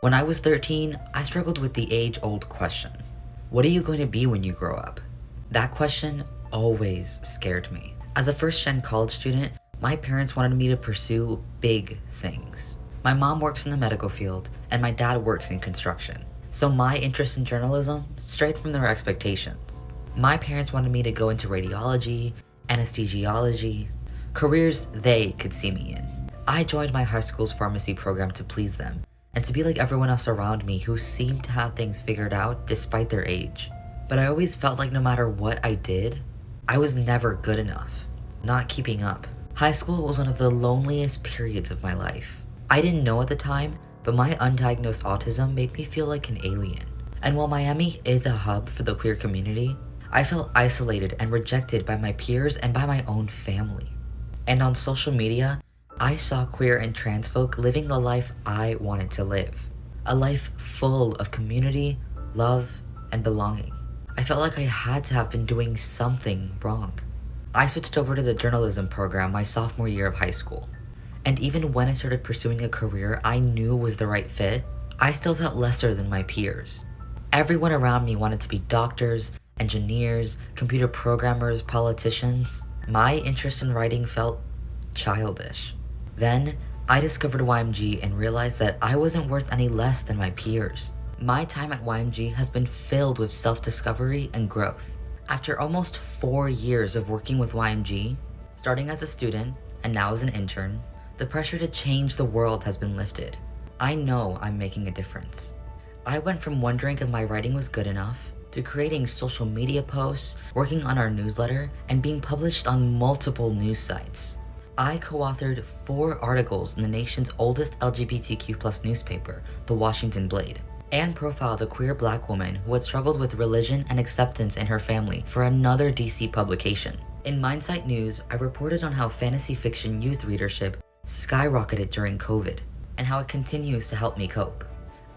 When I was 13, I struggled with the age-old question. What are you going to be when you grow up? That question always scared me. As a first-gen college student, my parents wanted me to pursue big things. My mom works in the medical field, and my dad works in construction. So my interest in journalism strayed from their expectations. My parents wanted me to go into radiology, anesthesiology, careers they could see me in. I joined my high school's pharmacy program to please them, and to be like everyone else around me who seemed to have things figured out despite their age. But I always felt like no matter what I did, I was never good enough, not keeping up. High school was one of the loneliest periods of my life. I didn't know at the time, but my undiagnosed autism made me feel like an alien. And while Miami is a hub for the queer community, I felt isolated and rejected by my peers and by my own family. And on social media, I saw queer and trans folk living the life I wanted to live. A life full of community, love, and belonging. I felt like I had to have been doing something wrong. I switched over to the journalism program my sophomore year of high school. And even when I started pursuing a career I knew was the right fit, I still felt lesser than my peers. Everyone around me wanted to be doctors, engineers, computer programmers, politicians. My interest in writing felt childish. Then, I discovered YMG and realized that I wasn't worth any less than my peers. My time at YMG has been filled with self-discovery and growth. After almost 4 years of working with YMG, starting as a student and now as an intern, the pressure to change the world has been lifted. I know I'm making a difference. I went from wondering if my writing was good enough to creating social media posts, working on our newsletter, and being published on multiple news sites. I co-authored 4 articles in the nation's oldest LGBTQ+ newspaper, The Washington Blade, and profiled a queer black woman who had struggled with religion and acceptance in her family for another DC publication. In Mindsight News, I reported on how fantasy fiction youth readership skyrocketed during COVID, and how it continues to help me cope.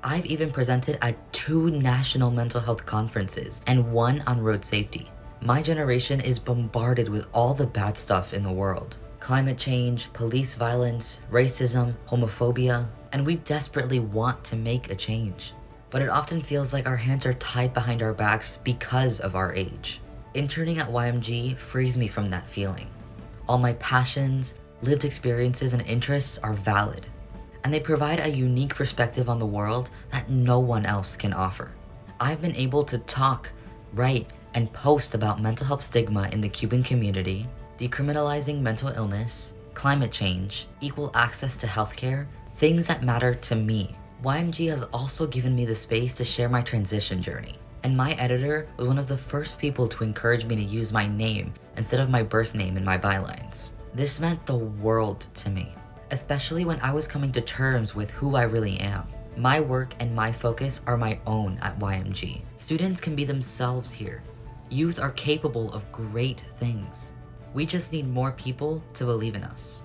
I've even presented at 2 national mental health conferences and 1 on road safety. My generation is bombarded with all the bad stuff in the world. Climate change, police violence, racism, homophobia, and we desperately want to make a change. But it often feels like our hands are tied behind our backs because of our age. Interning at YMG frees me from that feeling. All my passions, lived experiences, and interests are valid, and they provide a unique perspective on the world that no one else can offer. I've been able to talk, write, and post about mental health stigma in the Cuban community, decriminalizing mental illness, climate change, equal access to healthcare, things that matter to me. YMG has also given me the space to share my transition journey, and my editor was one of the first people to encourage me to use my name instead of my birth name in my bylines. This meant the world to me, especially when I was coming to terms with who I really am. My work and my focus are my own at YMG. Students can be themselves here. Youth are capable of great things. We just need more people to believe in us.